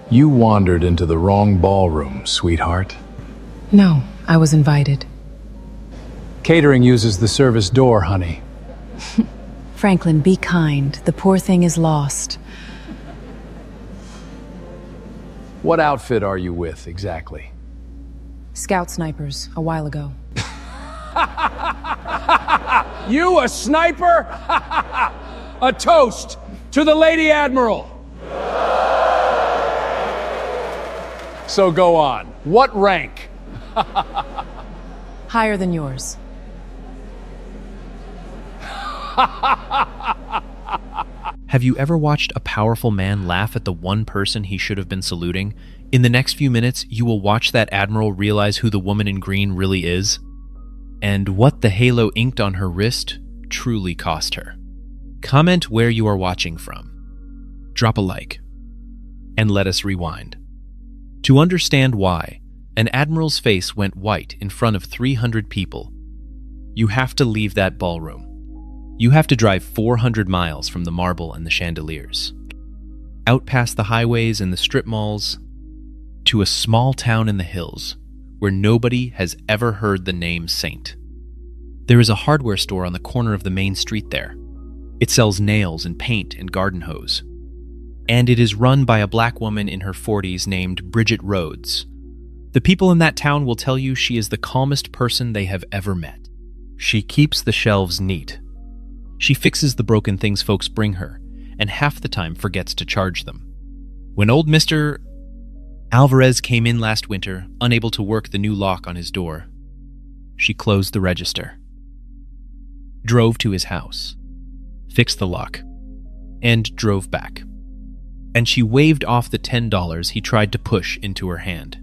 You wandered into the wrong ballroom, sweetheart. No, I was invited. Catering uses the service door, honey. Franklin, be kind. The poor thing is lost. What outfit are you with, exactly? Scout snipers, a while ago. You a sniper? A toast to the Lady Admiral. So go on. What rank? Higher than yours. Have you ever watched a powerful man laugh at the one person he should have been saluting? In the next few minutes, you will watch that admiral realize who the woman in green really is, and what the halo inked on her wrist truly cost her. Comment where you are watching from. Drop a like, and let us rewind. To understand why an admiral's face went white in front of 300 people, you have to leave that ballroom. You have to drive 400 miles from the marble and the chandeliers, out past the highways and the strip malls, to a small town in the hills where nobody has ever heard the name Saint. There is a hardware store on the corner of the main street there. It sells nails and paint and garden hose. And it is run by a black woman in her 40s named Bridget Rhodes. The people in that town will tell you she is the calmest person they have ever met. She keeps the shelves neat. She fixes the broken things folks bring her, and half the time forgets to charge them. When old Mr. Alvarez came in last winter, unable to work the new lock on his door, she closed the register, drove to his house, fixed the lock, and drove back. And she waved off the $10 he tried to push into her hand.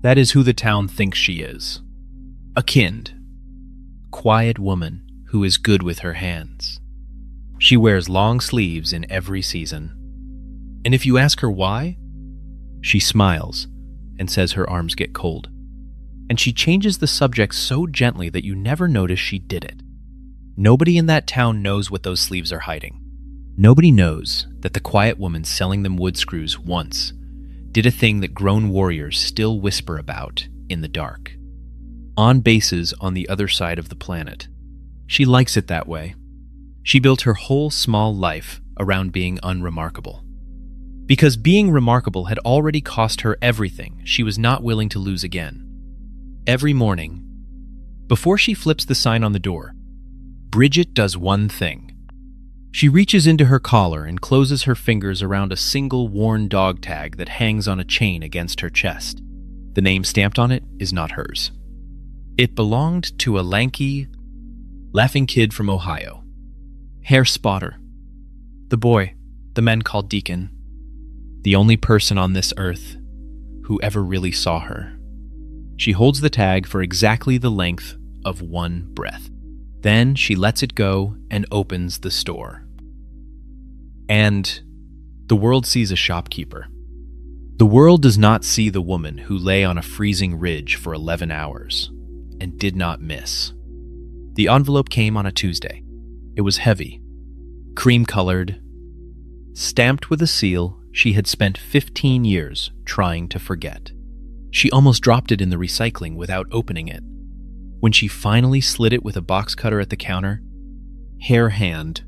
That is who the town thinks she is. A kind, quiet woman who is good with her hands. She wears long sleeves in every season. And if you ask her why, she smiles and says her arms get cold. And she changes the subject so gently that you never notice she did it. Nobody in that town knows what those sleeves are hiding. Nobody knows that the quiet woman selling them wood screws once did a thing that grown warriors still whisper about in the dark. On bases on the other side of the planet. She likes it that way. She built her whole small life around being unremarkable. Because being remarkable had already cost her everything she was not willing to lose again. Every morning, before she flips the sign on the door, Bridget does one thing. She reaches into her collar and closes her fingers around a single worn dog tag that hangs on a chain against her chest. The name stamped on it is not hers. It belonged to a lanky, laughing kid from Ohio. Hair spotter. The boy the men called Deacon. The only person on this earth who ever really saw her. She holds the tag for exactly the length of one breath. Then she lets it go and opens the store. And the world sees a shopkeeper. The world does not see the woman who lay on a freezing ridge for 11 hours and did not miss. The envelope came on a Tuesday. It was heavy, cream-colored, stamped with a seal she had spent 15 years trying to forget. She almost dropped it in the recycling without opening it. When she finally slid it with a box cutter at the counter, hair hand,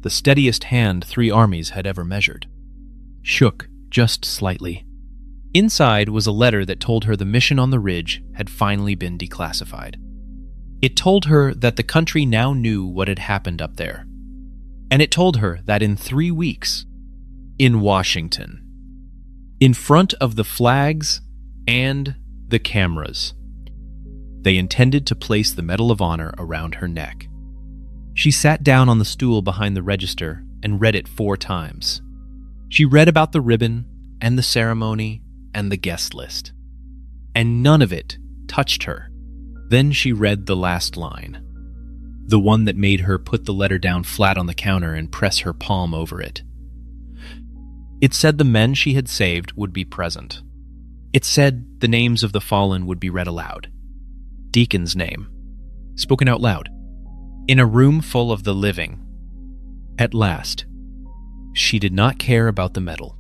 the steadiest hand 3 armies had ever measured, shook just slightly. Inside was a letter that told her the mission on the ridge had finally been declassified. It told her that the country now knew what had happened up there. And it told her that in 3 weeks, in Washington, in front of the flags and the cameras, they intended to place the Medal of Honor around her neck. She sat down on the stool behind the register and read it 4 times. She read about the ribbon and the ceremony and the guest list. And none of it touched her. Then she read the last line, the one that made her put the letter down flat on the counter and press her palm over it. It said the men she had saved would be present. It said the names of the fallen would be read aloud. Deacon's name, spoken out loud, in a room full of the living. At last, she did not care about the medal.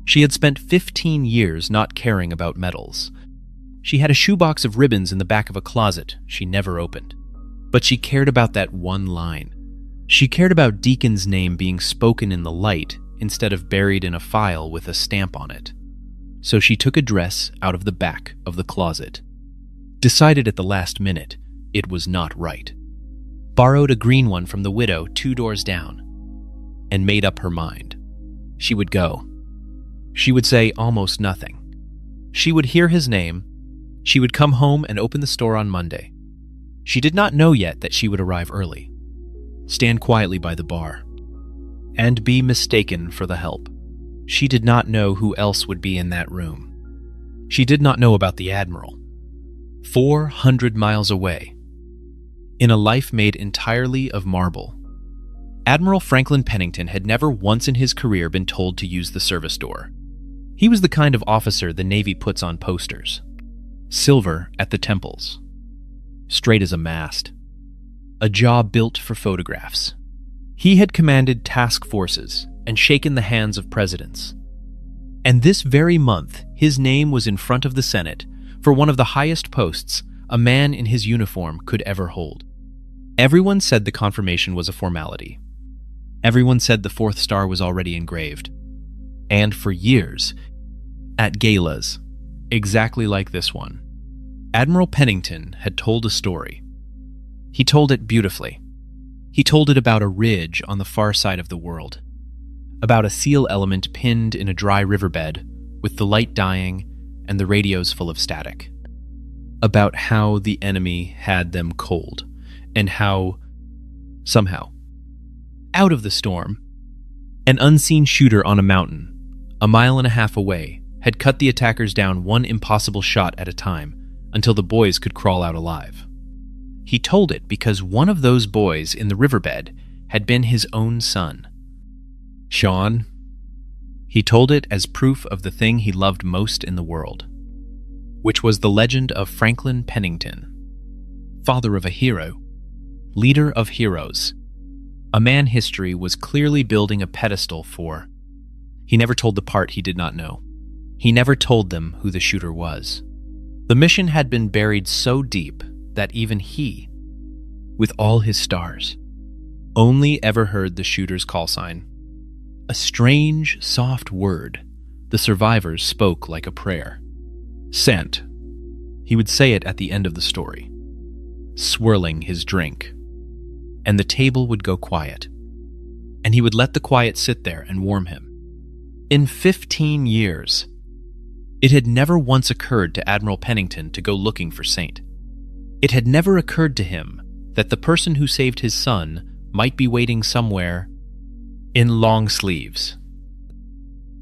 She had spent 15 years not caring about medals. She had a shoebox of ribbons in the back of a closet she never opened. But she cared about that one line. She cared about Deacon's name being spoken in the light instead of buried in a file with a stamp on it. So she took a dress out of the back of the closet. Decided at the last minute it was not right. Borrowed a green one from the widow 2 doors down. And made up her mind. She would go. She would say almost nothing. She would hear his name. She would come home and open the store on Monday. She did not know yet that she would arrive early. Stand quietly by the bar. And be mistaken for the help. She did not know who else would be in that room. She did not know about the Admiral. 400 miles away. In a life made entirely of marble. Admiral Franklin Pennington had never once in his career been told to use the service door. He was the kind of officer the Navy puts on posters. Silver at the temples. Straight as a mast. A jaw built for photographs. He had commanded task forces and shaken the hands of presidents. And this very month, his name was in front of the Senate for one of the highest posts a man in his uniform could ever hold. Everyone said the confirmation was a formality. Everyone said the 4th star was already engraved. And for years, at galas, exactly like this one, Admiral Pennington had told a story. He told it beautifully. He told it about a ridge on the far side of the world, about a SEAL element pinned in a dry riverbed with the light dying and the radios full of static, about how the enemy had them cold, and how, somehow, out of the storm, an unseen shooter on a mountain, a mile and a half away, had cut the attackers down one impossible shot at a time until the boys could crawl out alive. He told it because one of those boys in the riverbed had been his own son. Sean. He told it as proof of the thing he loved most in the world, which was the legend of Franklin Pennington, father of a hero, leader of heroes, a man history was clearly building a pedestal for. He never told the part he did not know. He never told them who the shooter was. The mission had been buried so deep that even he, with all his stars, only ever heard the shooter's call sign. A strange, soft word the survivors spoke like a prayer. Sent. He would say it at the end of the story, swirling his drink. And the table would go quiet. And he would let the quiet sit there and warm him. In 15 years, it had never once occurred to Admiral Pennington to go looking for Saint. It had never occurred to him that the person who saved his son might be waiting somewhere in long sleeves,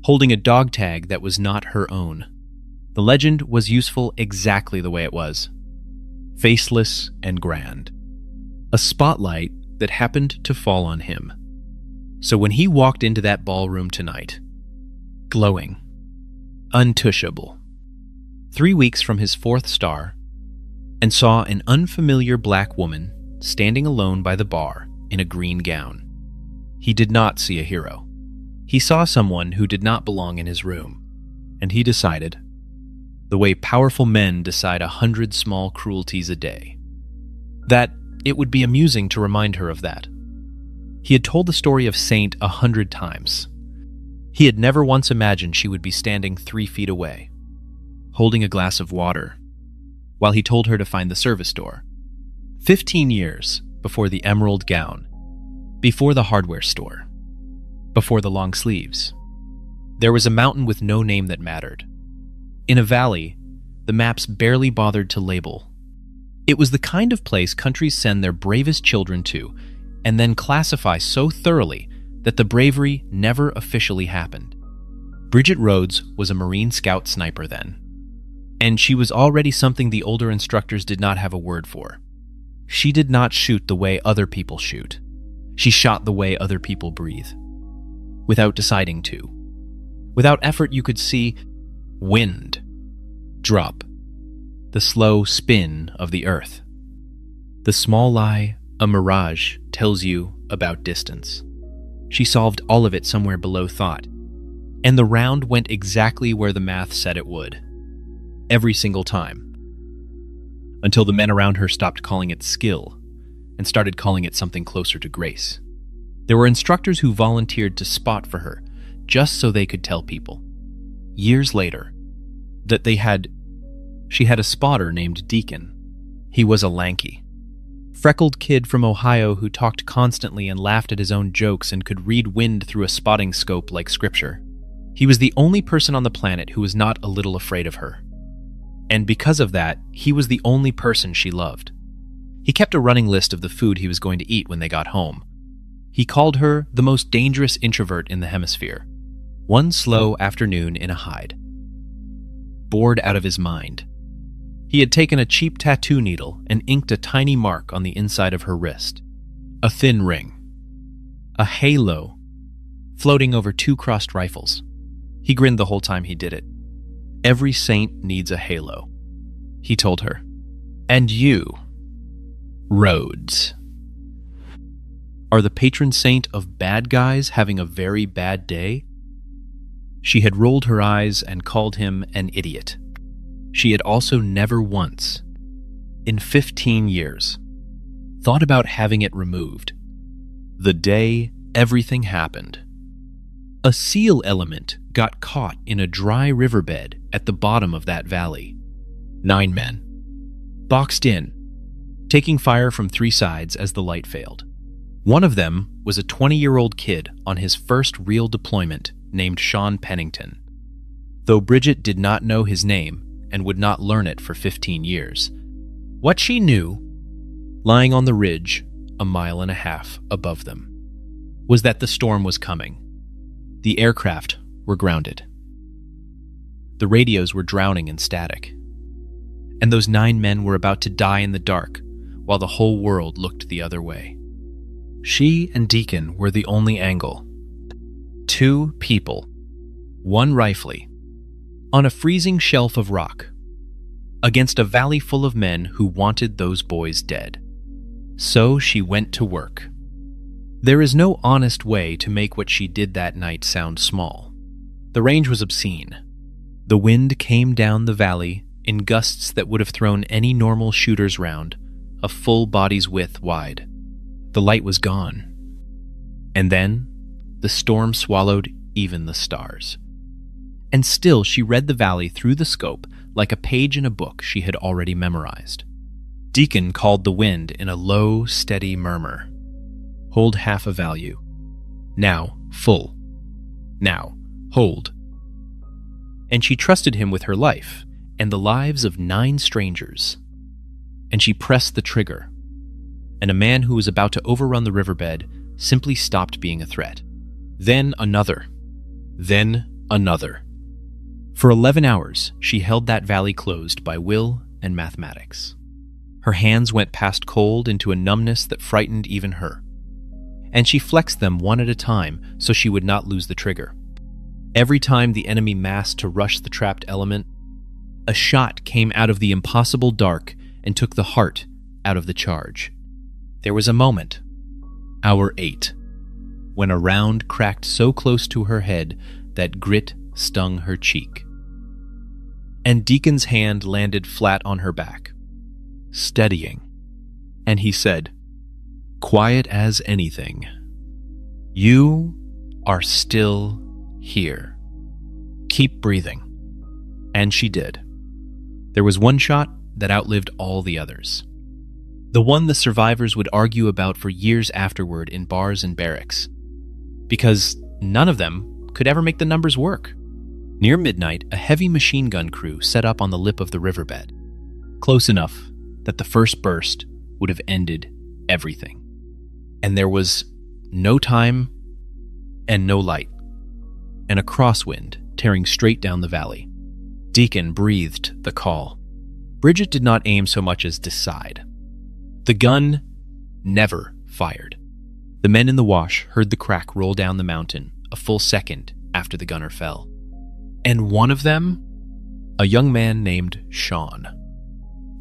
holding a dog tag that was not her own. The legend was useful exactly the way it was. Faceless and grand. A spotlight that happened to fall on him. So when he walked into that ballroom tonight, glowing, untouchable, 3 weeks from his 4th star, and saw an unfamiliar black woman standing alone by the bar in a green gown, he did not see a hero. He saw someone who did not belong in his room, and he decided, the way powerful men decide 100 small cruelties a day, that it would be amusing to remind her of that. He had told the story of Saint 100 times. He had never once imagined she would be standing 3 feet away, holding a glass of water, while he told her to find the service door. 15 years before the emerald gown, before the hardware store, before the long sleeves. There was a mountain with no name that mattered. In a valley, the maps barely bothered to label. It was the kind of place countries send their bravest children to, and then classify so thoroughly that the bravery never officially happened. Bridget Rhodes was a Marine Scout sniper then, and she was already something the older instructors did not have a word for. She did not shoot the way other people shoot. She shot the way other people breathe, without deciding to. Without effort, you could see wind, drop, the slow spin of the earth. The small lie, a mirage, tells you about distance. She solved all of it somewhere below thought. And the round went exactly where the math said it would. Every single time. Until the men around her stopped calling it skill and started calling it something closer to grace. There were instructors who volunteered to spot for her just so they could tell people, years later, that she had a spotter named Deacon. He was a lanky, freckled kid from Ohio who talked constantly and laughed at his own jokes and could read wind through a spotting scope like scripture. He was the only person on the planet who was not a little afraid of her. And because of that, he was the only person she loved. He kept a running list of the food he was going to eat when they got home. He called her the most dangerous introvert in the hemisphere. One slow afternoon in a hide. Bored out of his mind. He had taken a cheap tattoo needle and inked a tiny mark on the inside of her wrist. A thin ring. A halo floating over 2 crossed rifles. He grinned the whole time he did it. Every saint needs a halo, he told her. And you, Rhodes, are the patron saint of bad guys having a very bad day? She had rolled her eyes and called him an idiot. She had also never once, in 15 years, thought about having it removed. The day everything happened. A seal element got caught in a dry riverbed at the bottom of that valley. 9 men. Boxed in, taking fire from 3 sides as the light failed. One of them was a 20-year-old kid on his first real deployment named Sean Pennington. Though Bridget did not know his name and would not learn it for 15 years. What she knew, lying on the ridge a 1.5 miles above them, was that the storm was coming. The aircraft were grounded. The radios were drowning in static. And those 9 men were about to die in the dark while the whole world looked the other way. She and Deacon were the only angle. 2 people, 1 rifle, on a freezing shelf of rock, against a valley full of men who wanted those boys dead. So she went to work. There is no honest way to make what she did that night sound small. The range was obscene. The wind came down the valley in gusts that would have thrown any normal shooter's round a full body's width wide. The light was gone. And then the storm swallowed even the stars. And still she read the valley through the scope like a page in a book she had already memorized. Deacon called the wind in a low, steady murmur. Hold half a value. Now, full. Now, hold. And she trusted him with her life and the lives of 9 strangers. And she pressed the trigger. And a man who was about to overrun the riverbed simply stopped being a threat. Then another. Then another. For 11 hours, she held that valley closed by will and mathematics. Her hands went past cold into a numbness that frightened even her. And she flexed them one at a time so she would not lose the trigger. Every time the enemy massed to rush the trapped element, a shot came out of the impossible dark and took the heart out of the charge. There was a moment, hour 8, when a round cracked so close to her head that grit stung her cheek. And Deacon's hand landed flat on her back, steadying, and he said, quiet as anything, "You are still here. Keep breathing." And she did. There was one shot that outlived all the others. The one the survivors would argue about for years afterward in bars and barracks. Because none of them could ever make the numbers work. Near midnight, a heavy machine gun crew set up on the lip of the riverbed, close enough that the first burst would have ended everything. And there was no time and no light, and a crosswind tearing straight down the valley. Deacon breathed the call. Bridget did not aim so much as decide. The gun never fired. The men in the wash heard the crack roll down the mountain a full second after the gunner fell. And one of them, a young man named Sean,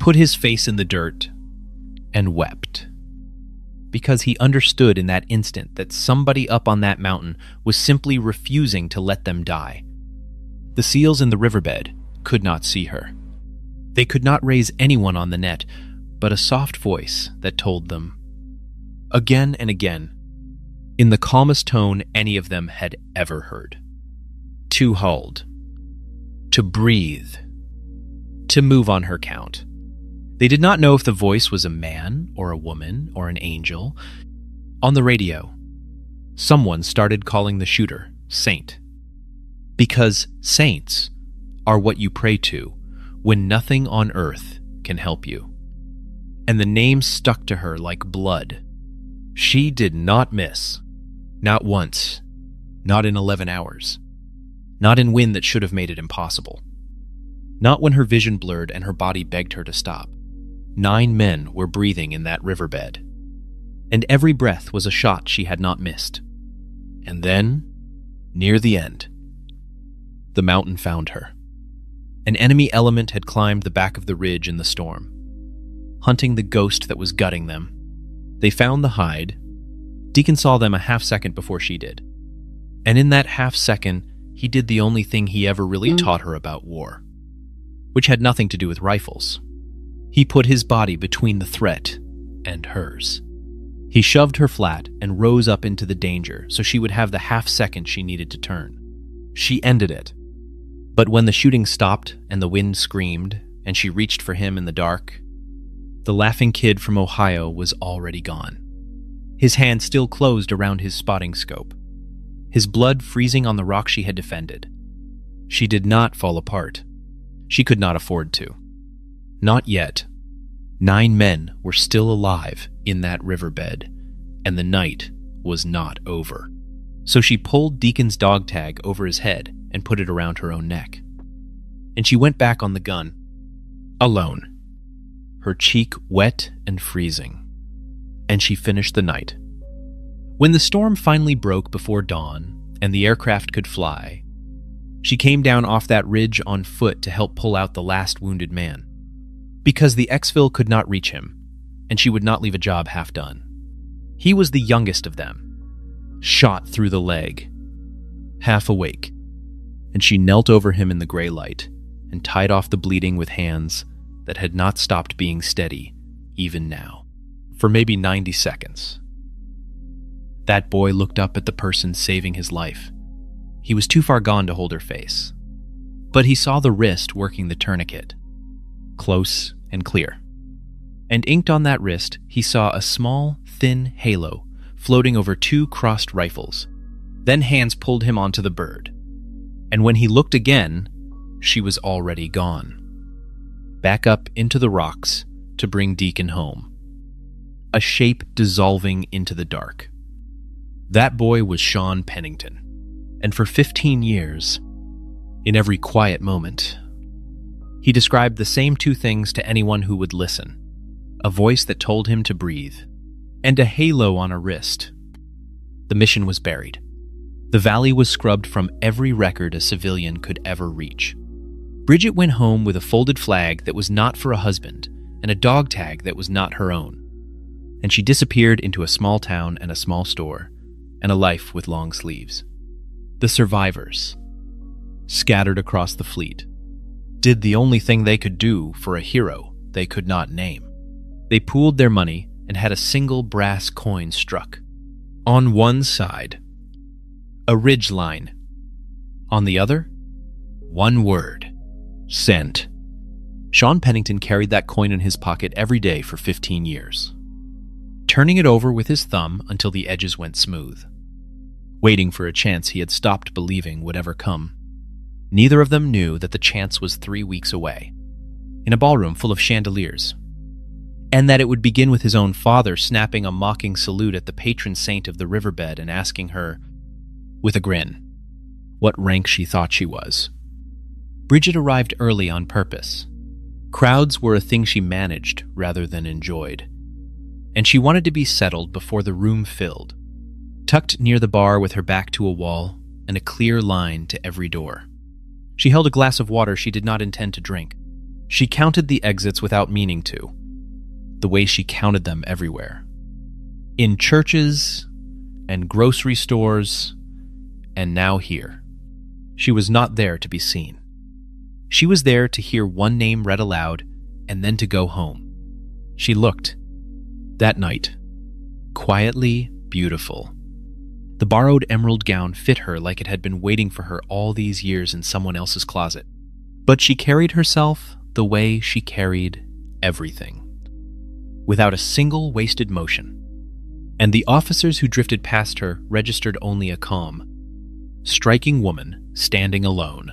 put his face in the dirt and wept. because he understood in that instant that somebody up on that mountain was simply refusing to let them die. The seals in the riverbed could not see her. They could not raise anyone on the net, but a soft voice that told them, again and again, in the calmest tone any of them had ever heard, to hold, to breathe, to move on her count. They did not know if the voice was a man or a woman or an angel. On the radio, someone started calling the shooter Saint, because saints are what you pray to when nothing on earth can help you. And the name stuck to her like blood. She did not miss. Not once. Not in 11 hours. Not in wind that should have made it impossible. Not when her vision blurred and her body begged her to stop. 9 men were breathing in that riverbed. And every breath was a shot she had not missed. And then, near the end, the mountain found her. An enemy element had climbed the back of the ridge in the storm, hunting the ghost that was gutting them. They found the hide. Deacon saw them a half-second before she did. And in that half-second, he did the only thing he ever really taught her about war, which had nothing to do with rifles. He put his body between the threat and hers. He shoved her flat and rose up into the danger so she would have the half-second she needed to turn. She ended it. But when the shooting stopped and the wind screamed and she reached for him in the dark, the laughing kid from Ohio was already gone. His hand still closed around his spotting scope, his blood freezing on the rock she had defended. She did not fall apart. She could not afford to. Not yet. 9 men were still alive in that riverbed, and the night was not over. So she pulled Deacon's dog tag over his head and put it around her own neck. And she went back on the gun, alone, her cheek wet and freezing. And she finished the night. When the storm finally broke before dawn and the aircraft could fly, she came down off that ridge on foot to help pull out the last wounded man. Because the exfil could not reach him, and she would not leave a job half done. He was the youngest of them, shot through the leg, half awake, and she knelt over him in the gray light and tied off the bleeding with hands that had not stopped being steady, even now, for maybe 90 seconds. That boy looked up at the person saving his life. He was too far gone to hold her face, but he saw the wrist working the tourniquet, close and clear. And inked on that wrist, he saw a small, thin halo floating over 2 crossed rifles. Then hands pulled him onto the bird. And when he looked again, she was already gone. Back up into the rocks to bring Deacon home. A shape dissolving into the dark. That boy was Sean Pennington. And for 15 years, in every quiet moment, he described the same 2 things to anyone who would listen. A voice that told him to breathe, and a halo on a wrist. The mission was buried. The valley was scrubbed from every record a civilian could ever reach. Bridget went home with a folded flag that was not for a husband and a dog tag that was not her own. And she disappeared into a small town and a small store and a life with long sleeves. The survivors, scattered across the fleet, did the only thing they could do for a hero they could not name. They pooled their money and had a single brass coin struck. On one side, a ridge line. On the other, one word: sent. Sean Pennington carried that coin in his pocket every day for 15 years, turning it over with his thumb until the edges went smooth, waiting for a chance he had stopped believing would ever come. Neither of them knew that the chance was 3 weeks away, in a ballroom full of chandeliers, and that it would begin with his own father snapping a mocking salute at the patron saint of the riverbed and asking her, with a grin, what rank she thought she was. Bridget arrived early on purpose. Crowds were a thing she managed rather than enjoyed, and she wanted to be settled before the room filled, tucked near the bar with her back to a wall and a clear line to every door. She held a glass of water she did not intend to drink. She counted the exits without meaning to, the way she counted them everywhere. In churches and grocery stores, and now here. She was not there to be seen. She was there to hear one name read aloud and then to go home. She looked, that night, quietly beautiful. The borrowed emerald gown fit her like it had been waiting for her all these years in someone else's closet. But she carried herself the way she carried everything, without a single wasted motion. And the officers who drifted past her registered only a calm, striking woman standing alone,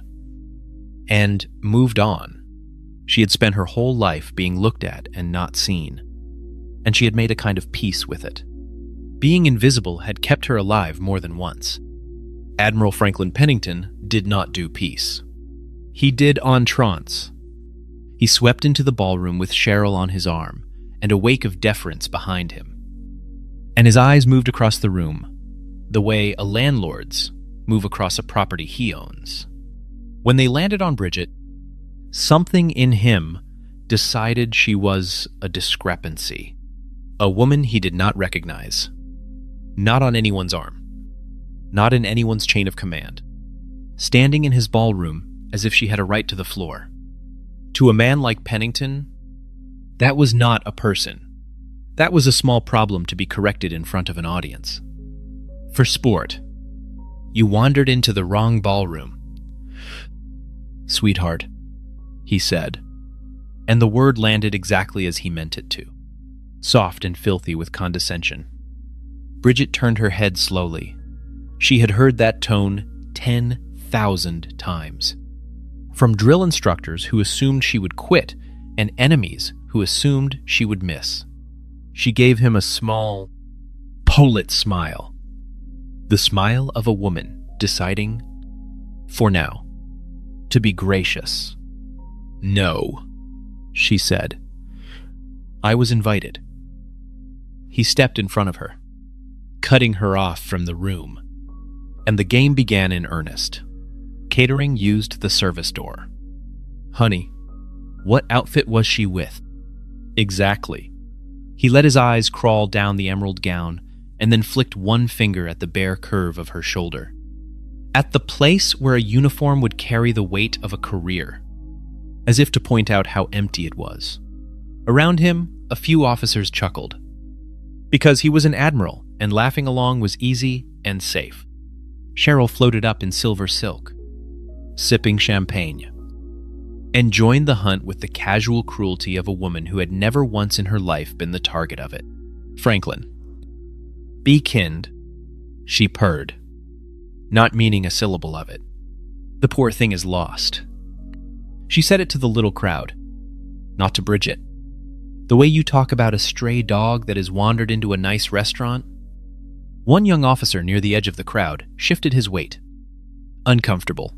and moved on. She had spent her whole life being looked at and not seen, and she had made a kind of peace with it. Being invisible had kept her alive more than once. Admiral Franklin Pennington did not do peace. He did entrance. He swept into the ballroom with Cheryl on his arm and a wake of deference behind him. And his eyes moved across the room, the way a landlord's move across a property he owns. When they landed on Bridget, something in him decided she was a discrepancy, a woman he did not recognize. Not on anyone's arm, not in anyone's chain of command, standing in his ballroom as if she had a right to the floor. To a man like Pennington, that was not a person. That was a small problem to be corrected in front of an audience. For sport, you wandered into the wrong ballroom. Sweetheart, he said, and the word landed exactly as he meant it to, soft and filthy with condescension. Bridget turned her head slowly. She had heard that tone 10,000 times. From drill instructors who assumed she would quit and enemies who assumed she would miss. She gave him a small, Polit smile. The smile of a woman deciding, for now, to be gracious. No, she said. I was invited. He stepped in front of her, cutting her off from the room, and the game began in earnest. Catering used the service door. Honey, what outfit was she with? Exactly. He let his eyes crawl down the emerald gown and then flicked one finger at the bare curve of her shoulder. At the place where a uniform would carry the weight of a career, as if to point out how empty it was. Around him, a few officers chuckled, because he was an admiral and laughing along was easy and safe. Cheryl floated up in silver silk, sipping champagne, and joined the hunt with the casual cruelty of a woman who had never once in her life been the target of it. Franklin. Be kind, she purred, not meaning a syllable of it. The poor thing is lost. She said it to the little crowd, not to Bridget. The way you talk about a stray dog that has wandered into a nice restaurant. One young officer near the edge of the crowd shifted his weight, uncomfortable,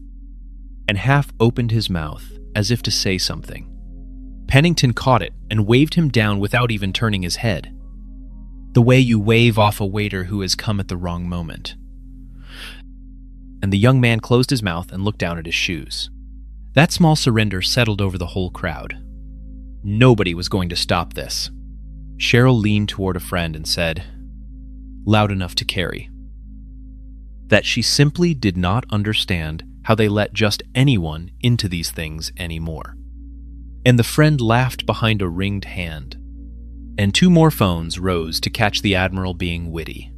and half opened his mouth as if to say something. Pennington caught it and waved him down without even turning his head. The way you wave off a waiter who has come at the wrong moment. And the young man closed his mouth and looked down at his shoes. That small surrender settled over the whole crowd. Nobody was going to stop this. Cheryl leaned toward a friend and said, loud enough to carry, that she simply did not understand how they let just anyone into these things anymore. And the friend laughed behind a ringed hand, and two more phones rose to catch the Admiral being witty.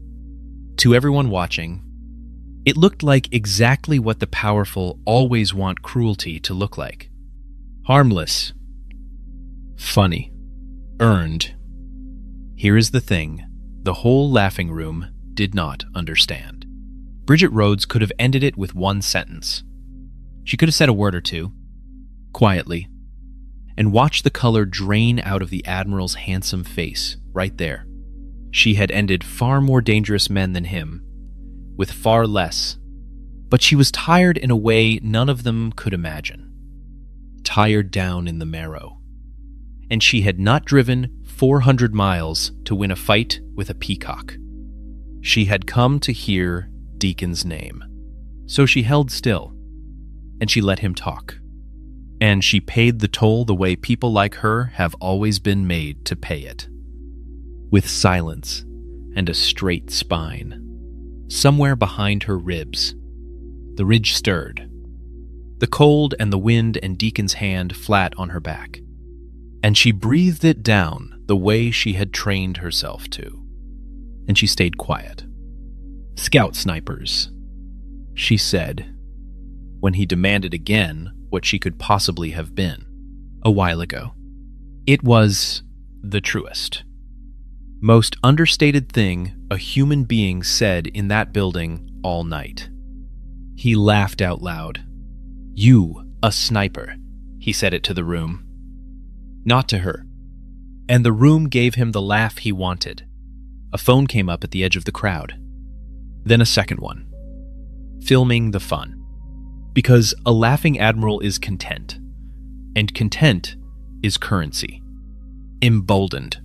To everyone watching, it looked like exactly what the powerful always want cruelty to look like. Harmless. Funny. Earned. Here is the thing the whole laughing room did not understand. Bridget Rhodes could have ended it with one sentence. She could have said a word or two, quietly, and watched the color drain out of the Admiral's handsome face right there. She had ended far more dangerous men than him, with far less, but she was tired in a way none of them could imagine. Tired down in the marrow. And she had not driven 400 miles to win a fight with a peacock. She had come to hear Deacon's name. So she held still, and she let him talk. And she paid the toll the way people like her have always been made to pay it. With silence and a straight spine. Somewhere behind her ribs, the ridge stirred. The cold and the wind and Deacon's hand flat on her back. And she breathed it down the way she had trained herself to. And she stayed quiet. "Scout snipers," she said, when he demanded again what she could possibly have been a while ago. It was the truest, most understated thing a human being said in that building all night. He laughed out loud. "You, a sniper," he said it to the room. Not to her. And the room gave him the laugh he wanted. A phone came up at the edge of the crowd. Then a second one. Filming the fun. Because a laughing admiral is content. And content is currency. Emboldened.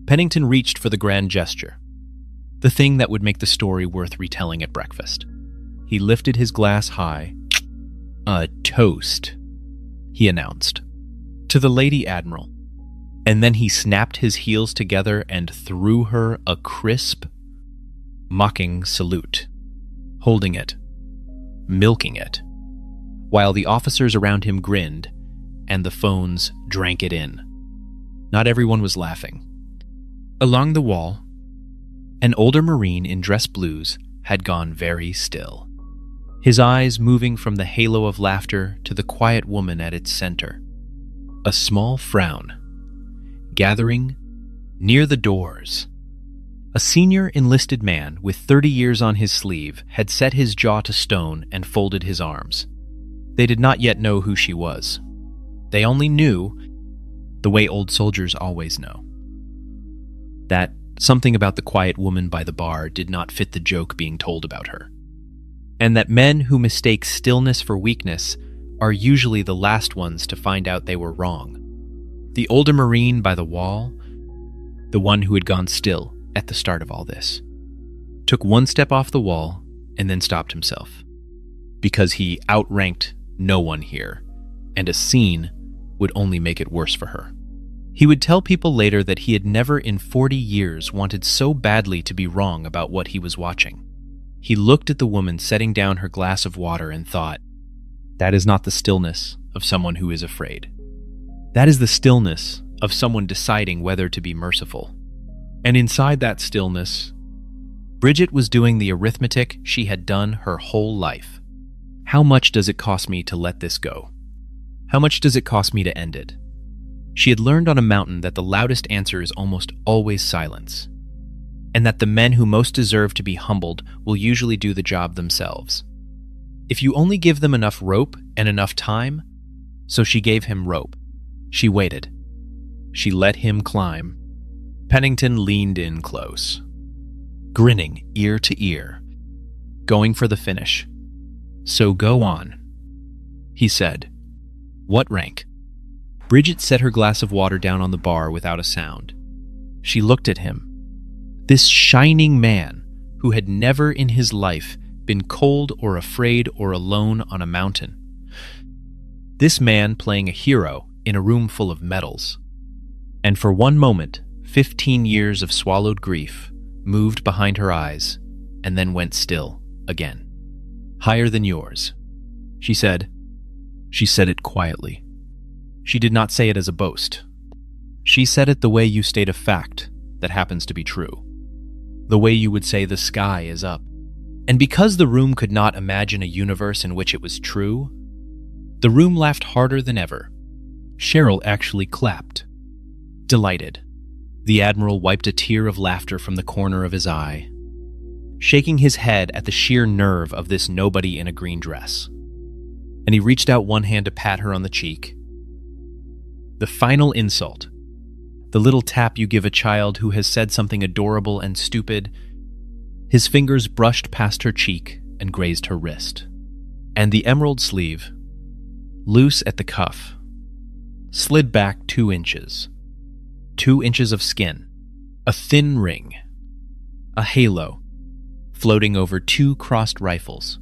Pennington reached for the grand gesture. The thing that would make the story worth retelling at breakfast. He lifted his glass high. "A toast," he announced, to the Lady Admiral. And then he snapped his heels together and threw her a crisp, mocking salute, holding it, milking it, while the officers around him grinned and the phones drank it in. Not everyone was laughing. Along the wall, an older Marine in dress blues had gone very still, his eyes moving from the halo of laughter to the quiet woman at its center. A small frown, gathering near the doors. A senior enlisted man with 30 years on his sleeve had set his jaw to stone and folded his arms. They did not yet know who she was. They only knew, the way old soldiers always know, that something about the quiet woman by the bar did not fit the joke being told about her, and that men who mistake stillness for weakness are usually the last ones to find out they were wrong. The older Marine by the wall, the one who had gone still at the start of all this, took one step off the wall and then stopped himself, because he outranked no one here, and a scene would only make it worse for her. He would tell people later that he had never in 40 years wanted so badly to be wrong about what he was watching. He looked at the woman setting down her glass of water and thought, that is not the stillness of someone who is afraid. That is the stillness of someone deciding whether to be merciful. And inside that stillness, Bridget was doing the arithmetic she had done her whole life. How much does it cost me to let this go? How much does it cost me to end it? She had learned on a mountain that the loudest answer is almost always silence, and that the men who most deserve to be humbled will usually do the job themselves. If you only give them enough rope and enough time, so she gave him rope. She waited. She let him climb. Pennington leaned in close, grinning ear to ear, going for the finish. "So go on," he said. "What rank?" Bridget set her glass of water down on the bar without a sound. She looked at him. This shining man who had never in his life been cold or afraid or alone on a mountain. This man playing a hero in a room full of medals. And for one moment, 15 years of swallowed grief moved behind her eyes and then went still again. "Higher than yours," she said. She said it quietly. She did not say it as a boast. She said it the way you state a fact that happens to be true. The way you would say the sky is up. And because the room could not imagine a universe in which it was true, the room laughed harder than ever. Cheryl actually clapped. Delighted. The Admiral wiped a tear of laughter from the corner of his eye, shaking his head at the sheer nerve of this nobody in a green dress. And he reached out one hand to pat her on the cheek. The final insult, the little tap you give a child who has said something adorable and stupid. His fingers brushed past her cheek and grazed her wrist. And the emerald sleeve, loose at the cuff, slid back 2 inches. 2 inches of skin, a thin ring, a halo, floating over 2 crossed rifles.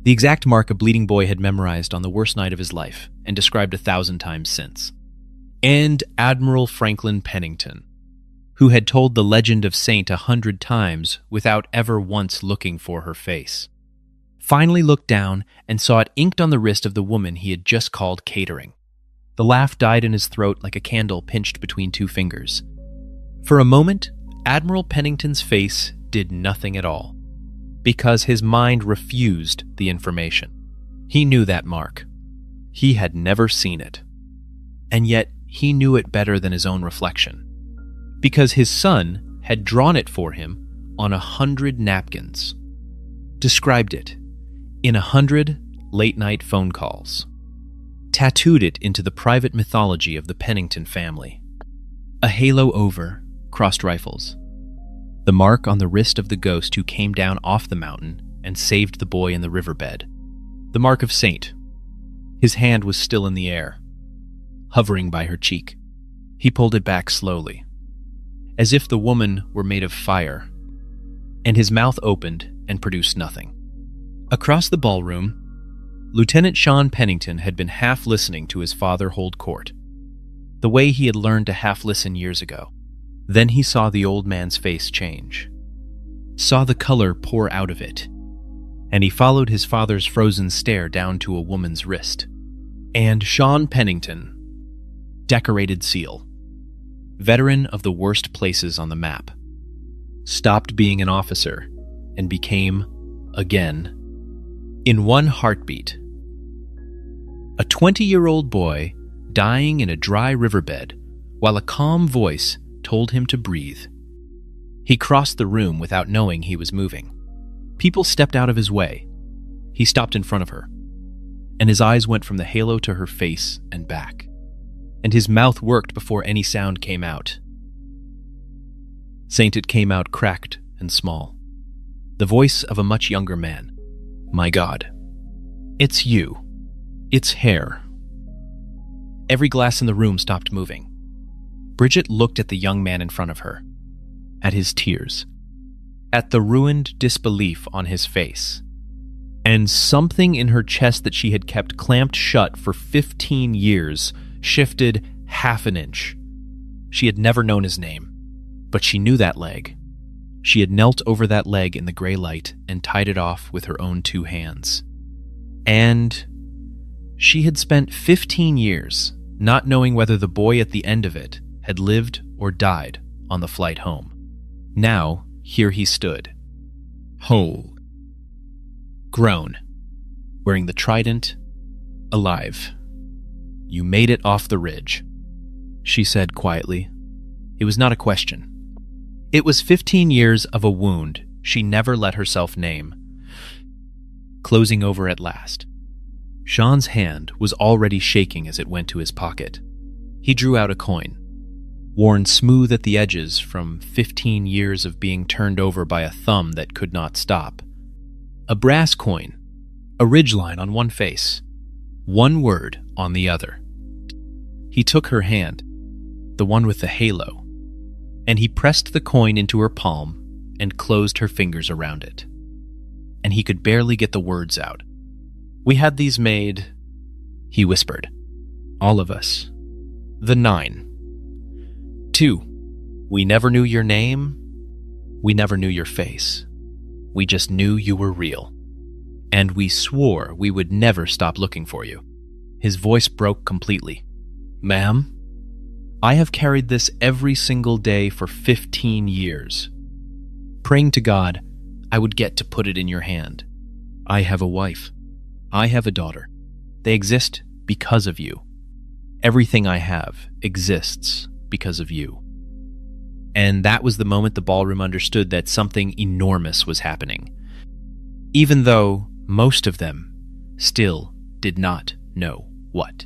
The exact mark a bleeding boy had memorized on the worst night of his life and described 1,000 times since. And Admiral Franklin Pennington, who had told the legend of Saint 100 times without ever once looking for her face, finally looked down and saw it inked on the wrist of the woman he had just called catering. The laugh died in his throat like a candle pinched between two fingers. For a moment, Admiral Pennington's face did nothing at all, because his mind refused the information. He knew that mark. He had never seen it. And yet, he knew it better than his own reflection, because his son had drawn it for him on 100 napkins, described it in 100 late-night phone calls, tattooed it into the private mythology of the Pennington family. A halo over crossed rifles, the mark on the wrist of the ghost who came down off the mountain and saved the boy in the riverbed. The mark of Saint. His hand was still in the air, hovering by her cheek. He pulled it back slowly, as if the woman were made of fire, and his mouth opened and produced nothing. Across the ballroom, Lieutenant Sean Pennington had been half listening to his father hold court, the way he had learned to half listen years ago. Then he saw the old man's face change, saw the color pour out of it, and he followed his father's frozen stare down to a woman's wrist. And Sean Pennington, decorated SEAL, veteran of the worst places on the map, stopped being an officer and became, again, in one heartbeat, a 20-year-old boy dying in a dry riverbed while a calm voice told him to breathe. He crossed the room without knowing he was moving. People stepped out of his way. He stopped in front of her, and his eyes went from the halo to her face and back, and his mouth worked before any sound came out. Saint, it came out cracked and small. The voice of a much younger man. My God. It's you. It's hair. Every glass in the room stopped moving. Bridget looked at the young man in front of her, at his tears, at the ruined disbelief on his face, and something in her chest that she had kept clamped shut for 15 years shifted half an inch. She had never known his name, but she knew that leg. She had knelt over that leg in the gray light and tied it off with her own 2 hands. And she had spent 15 years not knowing whether the boy at the end of it had lived or died on the flight home. Now, here he stood, whole, grown, wearing the trident, alive. You made it off the ridge, she said quietly. It was not a question. It was 15 years of a wound she never let herself name, closing over at last. Sean's hand was already shaking as it went to his pocket. He drew out a coin, worn smooth at the edges from 15 years of being turned over by a thumb that could not stop. A brass coin, a ridgeline on one face, one word on the other. He took her hand, the one with the halo, and he pressed the coin into her palm and closed her fingers around it. And he could barely get the words out. We had these made, he whispered. All of us. The 9. 2. We never knew your name. We never knew your face. We just knew you were real. And we swore we would never stop looking for you. His voice broke completely. Ma'am, I have carried this every single day for 15 years, praying to God I would get to put it in your hand. I have a wife. I have a daughter. They exist because of you. Everything I have exists because of you. And that was the moment the ballroom understood that something enormous was happening, even though most of them still did not know what.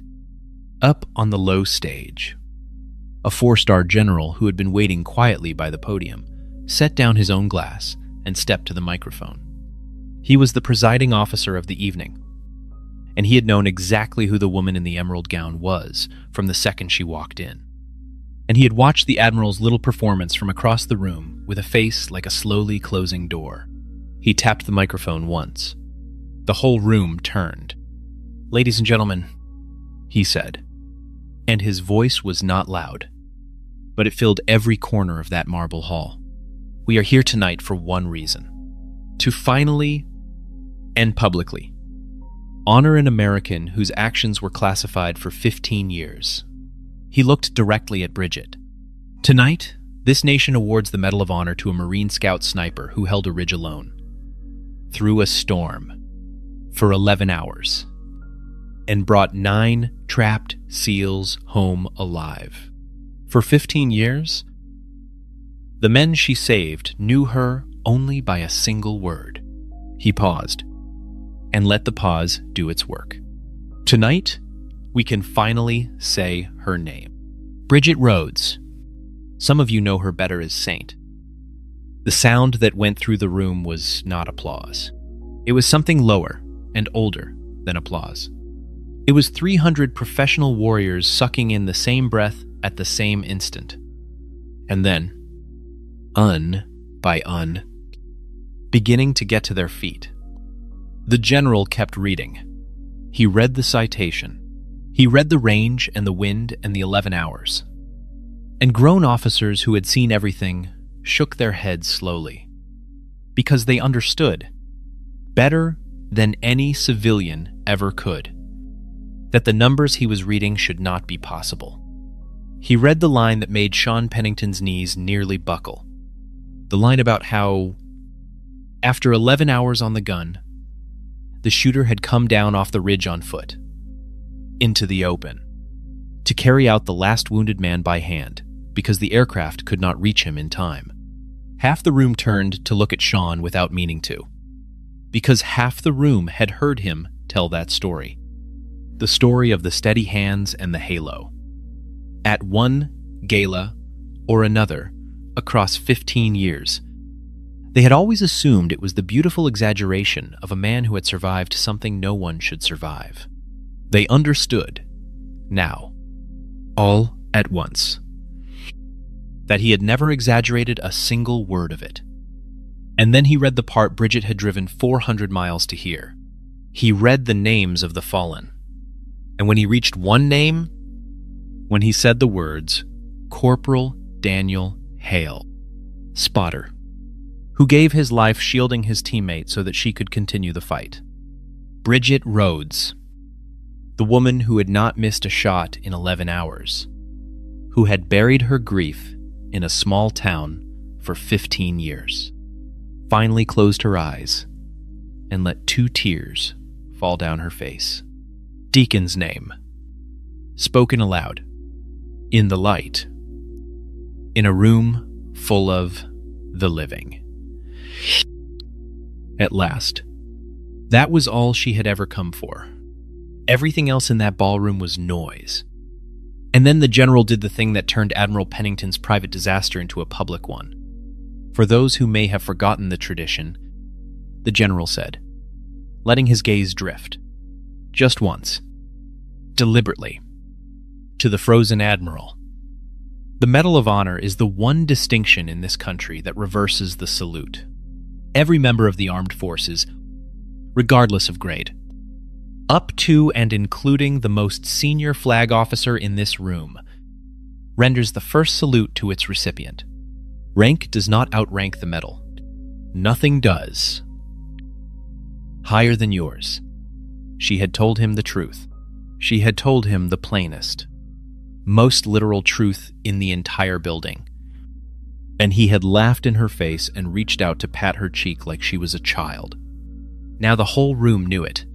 Up on the low stage, a 4-star general who had been waiting quietly by the podium set down his own glass and stepped to the microphone. He was the presiding officer of the evening, and he had known exactly who the woman in the emerald gown was from the second she walked in. And he had watched the Admiral's little performance from across the room with a face like a slowly closing door. He tapped the microphone once. The whole room turned. Ladies and gentlemen, he said, and his voice was not loud, but it filled every corner of that marble hall. We are here tonight for one reason: to finally and publicly honor an American whose actions were classified for 15 years. He looked directly at Bridget. Tonight, this nation awards the Medal of Honor to a Marine Scout sniper who held a ridge alone, through a storm, for 11 hours, and brought 9 trapped SEALs home alive. For 15 years, the men she saved knew her only by a single word. He paused, and let the pause do its work. Tonight, we can finally say her name. Bridget Rhodes. Some of you know her better as Saint. The sound that went through the room was not applause. It was something lower and older than applause. It was 300 professional warriors sucking in the same breath at the same instant. And then, by beginning to get to their feet. The general kept reading. He read the citation. He read the range and the wind and the 11 hours. And grown officers who had seen everything shook their heads slowly, because they understood, better than any civilian ever could, that the numbers he was reading should not be possible. He read the line that made Sean Pennington's knees nearly buckle. The line about how, after 11 hours on the gun, the shooter had come down off the ridge on foot, into the open, to carry out the last wounded man by hand, because the aircraft could not reach him in time. Half the room turned to look at Sean without meaning to, because half the room had heard him tell that story. The story of the steady hands and the halo. At one gala or another, across 15 years, they had always assumed it was the beautiful exaggeration of a man who had survived something no one should survive. They understood, now, all at once, that he had never exaggerated a single word of it. And then he read the part Bridget had driven 400 miles to hear. He read the names of the fallen. And when he reached one name, when he said the words, Corporal Daniel Hale, spotter, who gave his life shielding his teammate so that she could continue the fight. Bridget Rhodes, the woman who had not missed a shot in 11 hours, who had buried her grief in a small town for 15 years, finally closed her eyes and let 2 tears fall down her face. Deacon's name, spoken aloud, in the light, in a room full of the living. At last, that was all she had ever come for. Everything else in that ballroom was noise. And then the general did the thing that turned Admiral Pennington's private disaster into a public one. For those who may have forgotten the tradition, the general said, letting his gaze drift, just once, deliberately, to the frozen admiral. The Medal of Honor is the one distinction in this country that reverses the salute. Every member of the armed forces, regardless of grade, up to and including the most senior flag officer in this room, renders the first salute to its recipient. Rank does not outrank the medal. Nothing does. Higher than yours. She had told him the truth. She had told him the plainest, most literal truth in the entire building. And he had laughed in her face and reached out to pat her cheek like she was a child. Now the whole room knew it.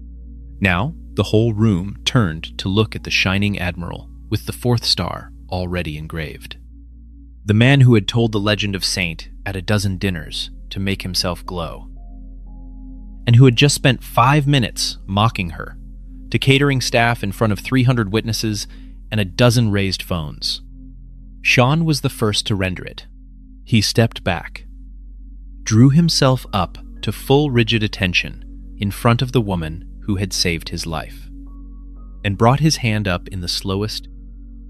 Now the whole room turned to look at the shining admiral with the 4th star already engraved. The man who had told the legend of Saint at a dozen dinners to make himself glow, and who had just spent 5 minutes mocking her, to catering staff in front of 300 witnesses and a dozen raised phones. Sean was the first to render it. He stepped back, drew himself up to full rigid attention in front of the woman who had saved his life, and brought his hand up in the slowest,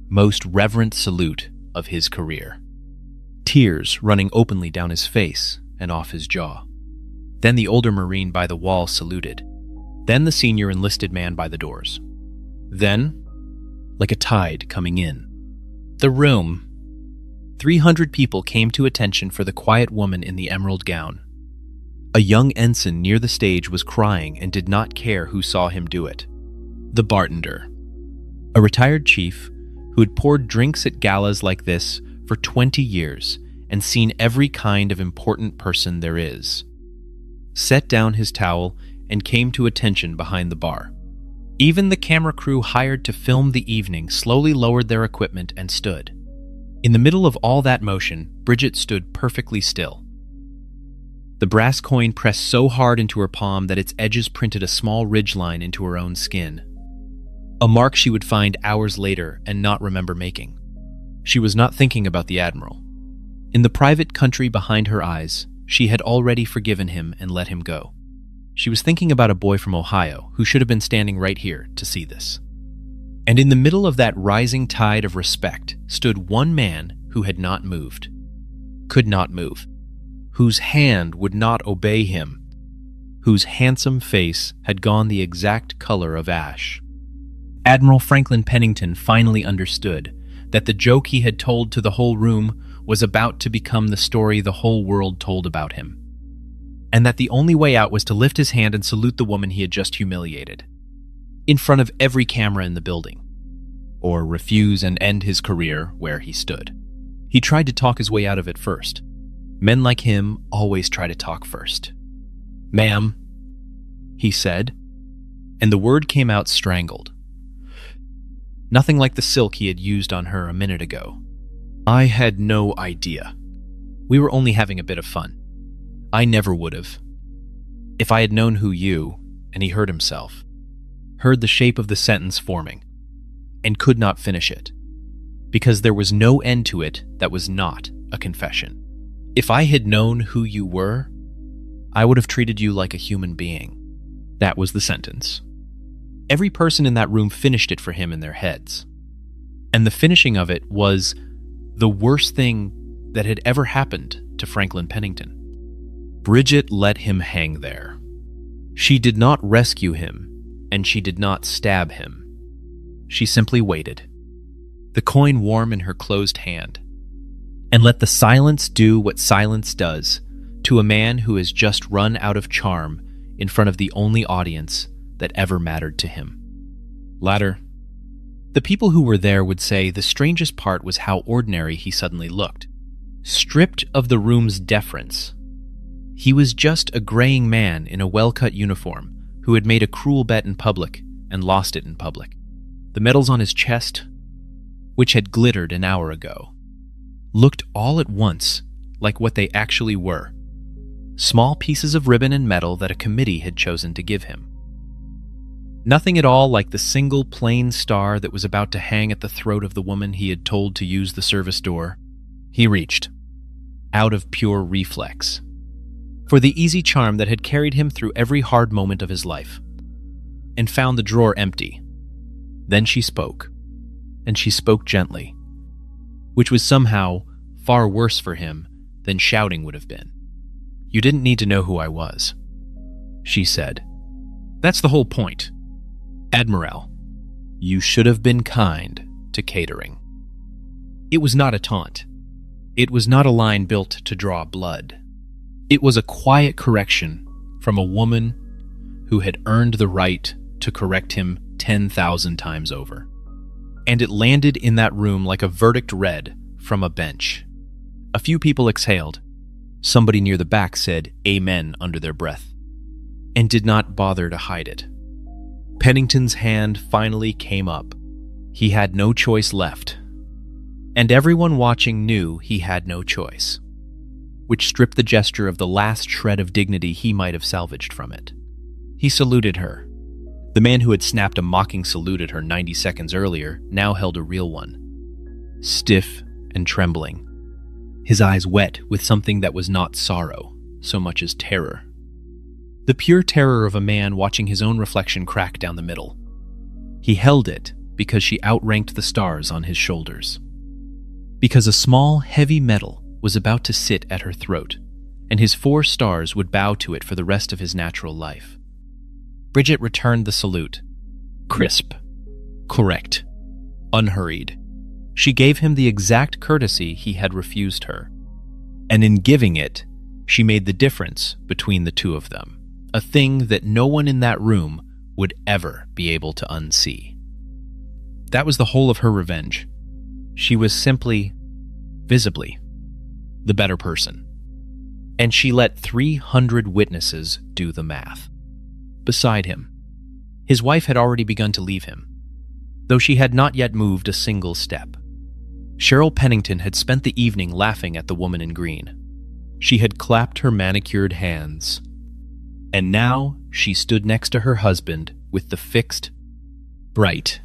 most reverent salute of his career, tears running openly down his face and off his jaw. Then the older Marine by the wall saluted, then the senior enlisted man by the doors. Then, like a tide coming in, the room 300 people came to attention for the quiet woman in the emerald gown. A young ensign near the stage was crying and did not care who saw him do it. The bartender, a retired chief who had poured drinks at galas like this for 20 years and seen every kind of important person there is, set down his towel and came to attention behind the bar. Even the camera crew hired to film the evening slowly lowered their equipment and stood. In the middle of all that motion, Bridget stood perfectly still. The brass coin pressed so hard into her palm that its edges printed a small ridgeline into her own skin, a mark she would find hours later and not remember making. She was not thinking about the Admiral. In the private country behind her eyes, she had already forgiven him and let him go. She was thinking about a boy from Ohio who should have been standing right here to see this. And in the middle of that rising tide of respect stood one man who had not moved, could not move, whose hand would not obey him, whose handsome face had gone the exact color of ash. Admiral Franklin Pennington finally understood that the joke he had told to the whole room was about to become the story the whole world told about him, and that the only way out was to lift his hand and salute the woman he had just humiliated, in front of every camera in the building, or refuse and end his career where he stood. He tried to talk his way out of it first. Men like him always try to talk first. "Ma'am," he said, and the word came out strangled. Nothing like the silk he had used on her a minute ago. "I had no idea. We were only having a bit of fun. I never would have. If I had known who you," and he heard himself, heard the shape of the sentence forming, and could not finish it, because there was no end to it that was not a confession. "If I had known who you were, I would have treated you like a human being." That was the sentence. Every person in that room finished it for him in their heads. And the finishing of it was the worst thing that had ever happened to Franklin Pennington. Bridget let him hang there. She did not rescue him, and she did not stab him. She simply waited, the coin warm in her closed hand, and let the silence do what silence does to a man who has just run out of charm in front of the only audience that ever mattered to him. Later, the people who were there would say the strangest part was how ordinary he suddenly looked. Stripped of the room's deference, he was just a graying man in a well-cut uniform who had made a cruel bet in public and lost it in public. The medals on his chest, which had glittered an hour ago, looked all at once like what they actually were: small pieces of ribbon and metal that a committee had chosen to give him. Nothing at all like the single plain star that was about to hang at the throat of the woman he had told to use the service door. He reached, out of pure reflex, for the easy charm that had carried him through every hard moment of his life, and found the drawer empty. Then she spoke, and she spoke gently, which was somehow far worse for him than shouting would have been. "You didn't need to know who I was," she said. "That's the whole point. Admiral, you should have been kind to catering." It was not a taunt. It was not a line built to draw blood. It was a quiet correction from a woman who had earned the right to correct him 10,000 times over. And it landed in that room like a verdict read from a bench. A few people exhaled. Somebody near the back said "Amen" under their breath, and did not bother to hide it. Pennington's hand finally came up. He had no choice left. And everyone watching knew he had no choice, which stripped the gesture of the last shred of dignity he might have salvaged from it. He saluted her. The man who had snapped a mocking salute at her 90 seconds earlier now held a real one, stiff and trembling, his eyes wet with something that was not sorrow so much as terror. The pure terror of a man watching his own reflection crack down the middle. He held it because she outranked the stars on his shoulders. Because a small, heavy medal was about to sit at her throat, and his 4 stars would bow to it for the rest of his natural life. Bridget returned the salute. Crisp, correct, unhurried, She gave him the exact courtesy he had refused her. And in giving it, she made the difference between the two of them, a thing that no one in that room would ever be able to unsee. That was the whole of her revenge. She was simply, visibly, the better person. And she let 300 witnesses do the math. Beside him, his wife had already begun to leave him, though she had not yet moved a single step. Cheryl Pennington had spent the evening laughing at the woman in green. She had clapped her manicured hands. And now she stood next to her husband with the fixed, bright,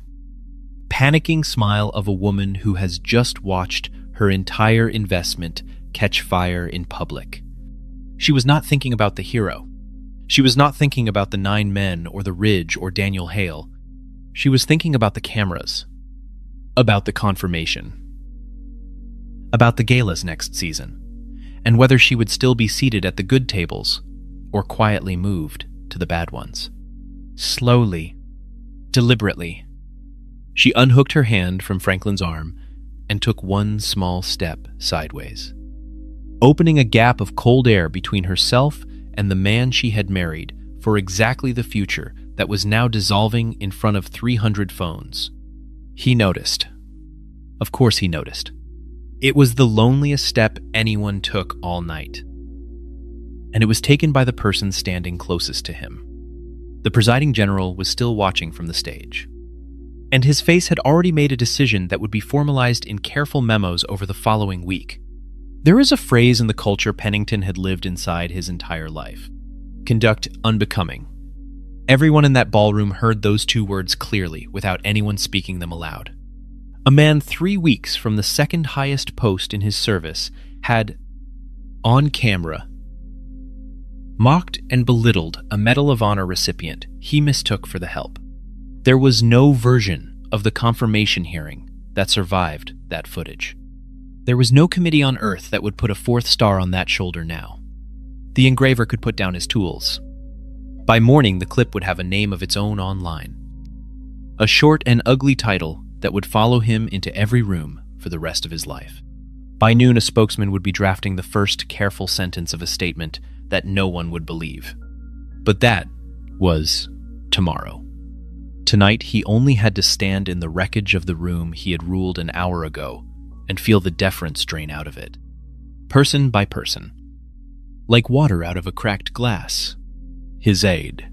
panicking smile of a woman who has just watched her entire investment catch fire in public. She was not thinking about the hero. She was not thinking about the 9 men or the Ridge or Daniel Hale. She was thinking about the cameras, about the confirmation, about the galas next season, and whether she would still be seated at the good tables or quietly moved to the bad ones. Slowly, deliberately, she unhooked her hand from Franklin's arm and took one small step sideways, opening a gap of cold air between herself and the man she had married for exactly the future that was now dissolving in front of 300 phones. He noticed. Of course he noticed. It was the loneliest step anyone took all night. And it was taken by the person standing closest to him. The presiding general was still watching from the stage. And his face had already made a decision that would be formalized in careful memos over the following week. There is a phrase in the culture Pennington had lived inside his entire life. Conduct unbecoming. Everyone in that ballroom heard those 2 words clearly without anyone speaking them aloud. A man 3 weeks from the second highest post in his service had, on camera, mocked and belittled a Medal of Honor recipient he mistook for the help. There was no version of the confirmation hearing that survived that footage. There was no committee on earth that would put a 4th star on that shoulder now. The engraver could put down his tools. By morning, the clip would have a name of its own online. A short and ugly title that would follow him into every room for the rest of his life. By noon, a spokesman would be drafting the first careful sentence of a statement that no one would believe. But that was tomorrow. Tonight, he only had to stand in the wreckage of the room he had ruled an hour ago and feel the deference drain out of it, person by person, like water out of a cracked glass. His aide,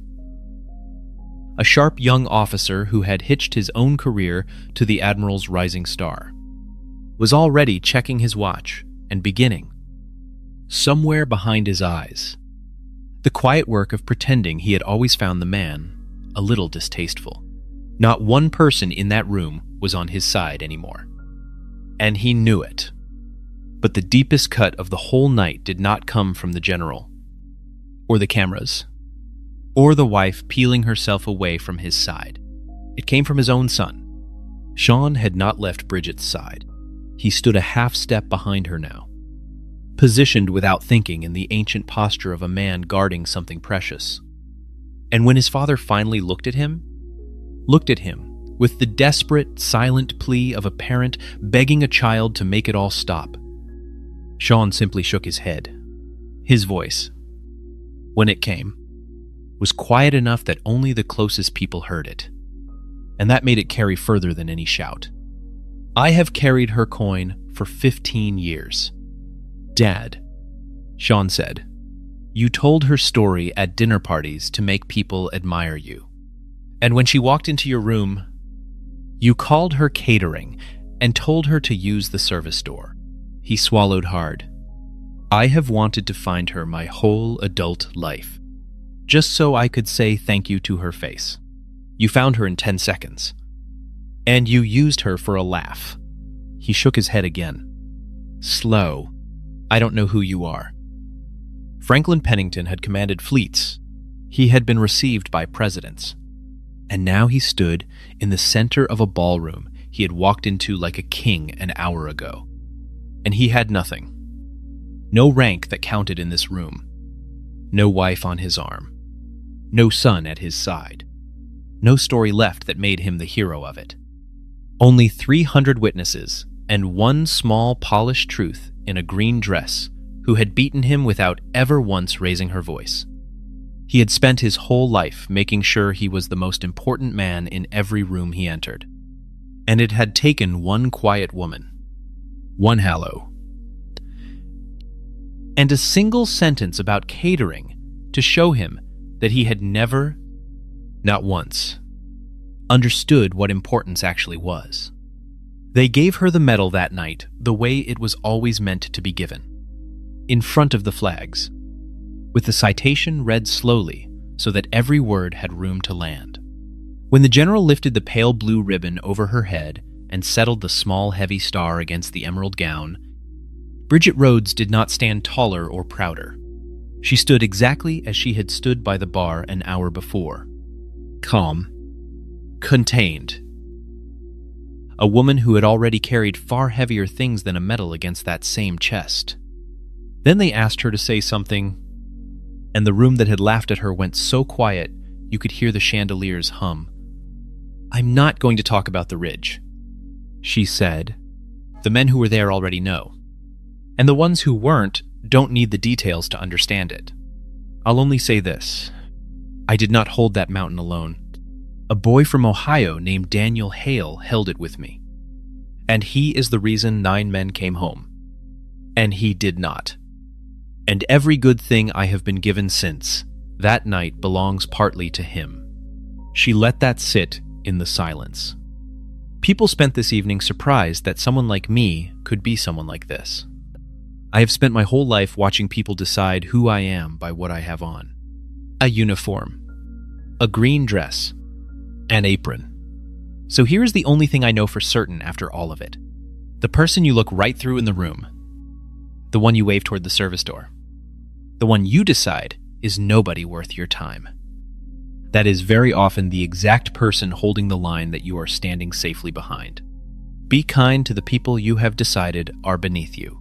a sharp young officer who had hitched his own career to the Admiral's rising star, was already checking his watch and beginning, somewhere behind his eyes, the quiet work of pretending he had always found the man a little distasteful. Not one person in that room was on his side anymore. And he knew it. But the deepest cut of the whole night did not come from the general, or the cameras, or the wife peeling herself away from his side. It came from his own son. Sean had not left Bridget's side. He stood a half step behind her now, positioned without thinking in the ancient posture of a man guarding something precious. And when his father finally looked at him with the desperate, silent plea of a parent begging a child to make it all stop, Sean simply shook his head. His voice, when it came, was quiet enough that only the closest people heard it, and that made it carry further than any shout. I have carried her coin for 15 years. Dad, Sean said, you told her story at dinner parties to make people admire you. And when she walked into your room, you called her catering and told her to use the service door. He swallowed hard. I have wanted to find her my whole adult life, just so I could say thank you to her face. You found her in 10 seconds. And you used her for a laugh. He shook his head again. Slow. I don't know who you are. Franklin Pennington had commanded fleets. He had been received by presidents. And now he stood in the center of a ballroom he had walked into like a king an hour ago. And he had nothing. No rank that counted in this room. No wife on his arm. No son at his side. No story left that made him the hero of it. Only 300 witnesses and one small polished truth in a green dress who had beaten him without ever once raising her voice. He had spent his whole life making sure he was the most important man in every room he entered. And it had taken one quiet woman, one Hallow, and a single sentence about catering to show him that he had never, not once, understood what importance actually was. They gave her the medal that night the way it was always meant to be given, in front of the flags, with the citation read slowly so that every word had room to land. When the general lifted the pale blue ribbon over her head and settled the small heavy star against the emerald gown, Bridget Rhodes did not stand taller or prouder. She stood exactly as she had stood by the bar an hour before. Calm. Contained. A woman who had already carried far heavier things than a medal against that same chest. Then they asked her to say something, and the room that had laughed at her went so quiet you could hear the chandeliers hum. "I'm not going to talk about the Ridge," she said. "The men who were there already know. And the ones who weren't don't need the details to understand it. I'll only say this. I did not hold that mountain alone. A boy from Ohio named Daniel Hale held it with me. And he is the reason 9 men came home. And he did not. And every good thing I have been given since that night belongs partly to him." She let that sit in the silence. People spent this evening surprised that someone like me could be someone like this. I have spent my whole life watching people decide who I am by what I have on. A uniform, a green dress, an apron. So here is the only thing I know for certain after all of it. The person you look right through in the room, the one you wave toward the service door, the one you decide is nobody worth your time. That is very often the exact person holding the line that you are standing safely behind. Be kind to the people you have decided are beneath you.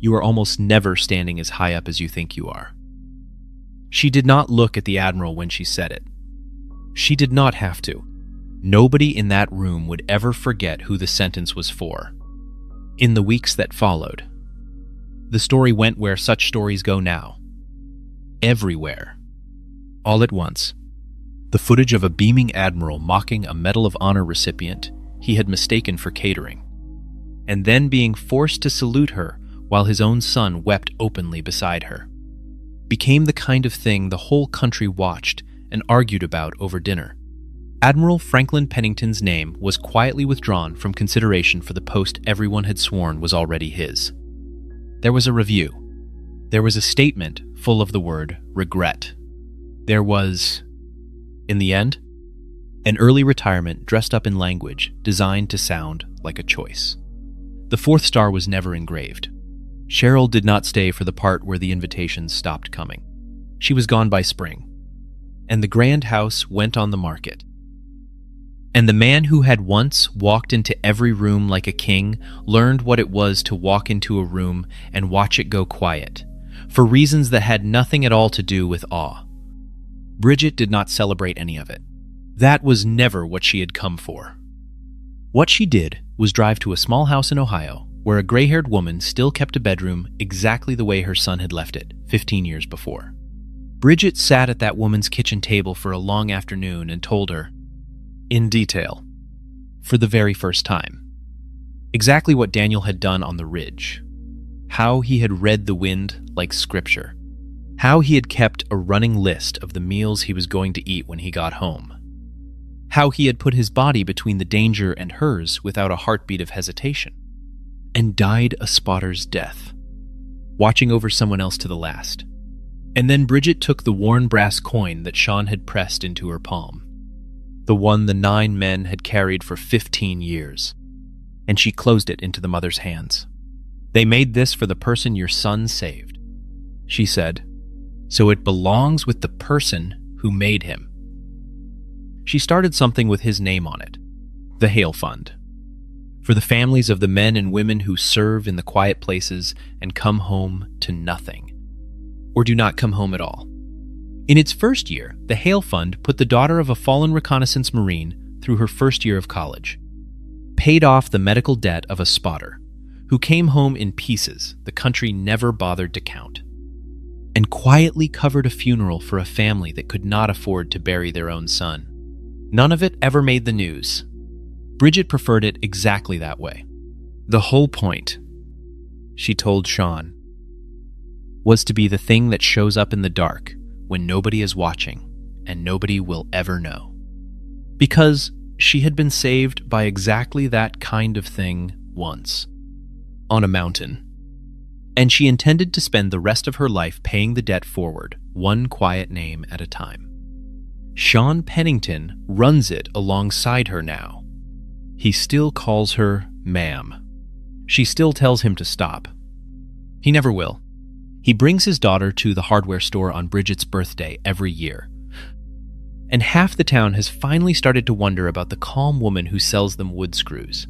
You are almost never standing as high up as you think you are. She did not look at the Admiral when she said it. She did not have to. Nobody in that room would ever forget who the sentence was for. In the weeks that followed, the story went where such stories go now. Everywhere. All at once, the footage of a beaming admiral mocking a Medal of Honor recipient he had mistaken for catering, and then being forced to salute her while his own son wept openly beside her, became the kind of thing the whole country watched and argued about over dinner. Admiral Franklin Pennington's name was quietly withdrawn from consideration for the post everyone had sworn was already his. There was a review. There was a statement full of the word regret. There was, in the end, an early retirement dressed up in language designed to sound like a choice. The 4th star was never engraved. Cheryl did not stay for the part where the invitations stopped coming. She was gone by spring, and the grand house went on the market. And the man who had once walked into every room like a king learned what it was to walk into a room and watch it go quiet, for reasons that had nothing at all to do with awe. Bridget did not celebrate any of it. That was never what she had come for. What she did was drive to a small house in Ohio where a gray-haired woman still kept a bedroom exactly the way her son had left it 15 years before. Bridget sat at that woman's kitchen table for a long afternoon and told her, in detail, for the very first time, exactly what Daniel had done on the Ridge, how he had read the wind like scripture, how he had kept a running list of the meals he was going to eat when he got home, how he had put his body between the danger and hers without a heartbeat of hesitation, and died a spotter's death, watching over someone else to the last. And then Bridget took the worn brass coin that Sean had pressed into her palm, the one the 9 men had carried for 15 years, and she closed it into the mother's hands. "They made this for the person your son saved," she said, "so it belongs with the person who made him." She started something with his name on it, the Hale Fund, for the families of the men and women who serve in the quiet places and come home to nothing, or do not come home at all. In its first year, the Hale Fund put the daughter of a fallen reconnaissance Marine through her first year of college. paid off the medical debt of a spotter who came home in pieces the country never bothered to count, and quietly covered a funeral for a family that could not afford to bury their own son. None of it ever made the news. Bridget preferred it exactly that way. The whole point, she told Sean, was to be the thing that shows up in the dark when nobody is watching and nobody will ever know. Because she had been saved by exactly that kind of thing once, on a mountain. And she intended to spend the rest of her life paying the debt forward, one quiet name at a time. Sean Pennington runs it alongside her now. He still calls her ma'am. She still tells him to stop. He never will. He brings his daughter to the hardware store on Bridget's birthday every year. And half the town has finally started to wonder about the calm woman who sells them wood screws.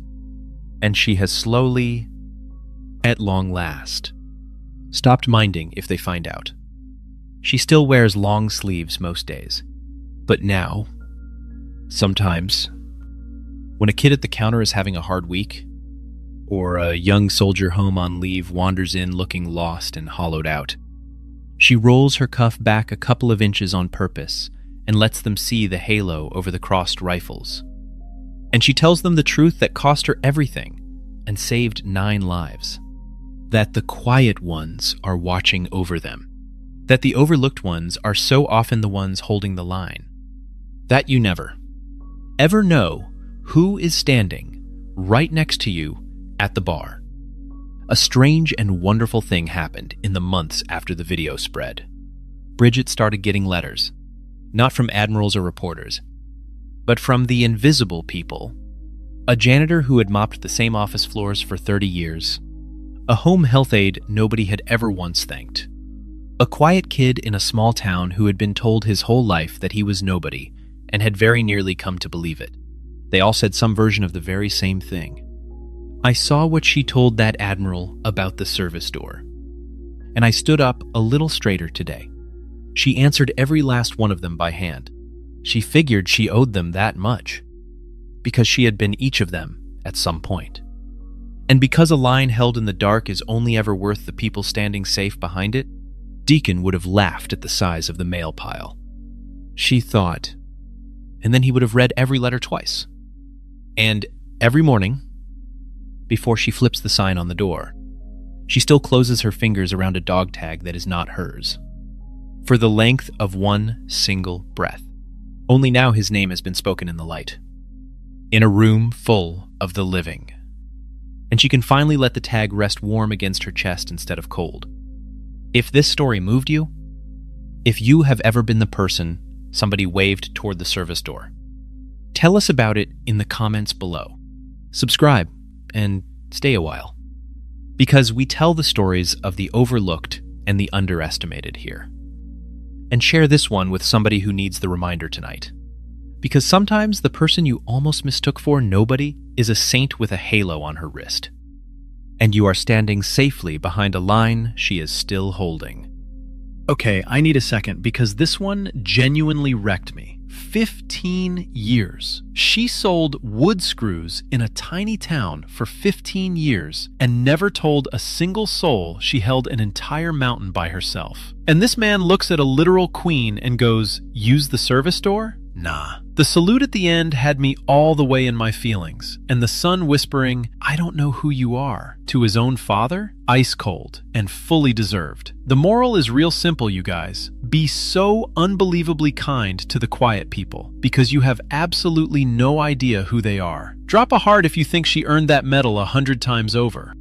And she has slowly, at long last, stopped minding if they find out. She still wears long sleeves most days. But now, sometimes, when a kid at the counter is having a hard week, or a young soldier home on leave wanders in looking lost and hollowed out, she rolls her cuff back a couple of inches on purpose and lets them see the halo over the crossed rifles. And she tells them the truth that cost her everything and saved 9 lives. That the quiet ones are watching over them. That the overlooked ones are so often the ones holding the line. That you never, ever know who is standing right next to you at the bar. A strange and wonderful thing happened in the months after the video spread. Bridget started getting letters, not from admirals or reporters, but from the invisible people. A janitor who had mopped the same office floors for 30 years. A home health aide nobody had ever once thanked. A quiet kid in a small town who had been told his whole life that he was nobody and had very nearly come to believe it. They all said some version of the very same thing. I saw what she told that admiral about the service door, and I stood up a little straighter today. She answered every last one of them by hand. She figured she owed them that much, because she had been each of them at some point. And because a line held in the dark is only ever worth the people standing safe behind it, Deacon would have laughed at the size of the mail pile. She thought, and then he would have read every letter twice. And every morning, before she flips the sign on the door, she still closes her fingers around a dog tag that is not hers, for the length of one single breath. Only now his name has been spoken in the light, in a room full of the living. And she can finally let the tag rest warm against her chest instead of cold. If this story moved you, if you have ever been the person somebody waved toward the service door, tell us about it in the comments below. Subscribe and stay a while, because we tell the stories of the overlooked and the underestimated here. And share this one with somebody who needs the reminder tonight. Because sometimes the person you almost mistook for nobody is a saint with a halo on her wrist. And you are standing safely behind a line she is still holding. Okay, I need a second because this one genuinely wrecked me. 15 years. She sold wood screws in a tiny town for 15 years and never told a single soul she held an entire mountain by herself. And this man looks at a literal queen and goes, "Use the service door?" Nah. The salute at the end had me all the way in my feelings, and the son whispering, "I don't know who you are," to his own father, ice cold and fully deserved. The moral is real simple, you guys. Be so unbelievably kind to the quiet people, because you have absolutely no idea who they are. Drop a heart if you think she earned that medal 100 times over.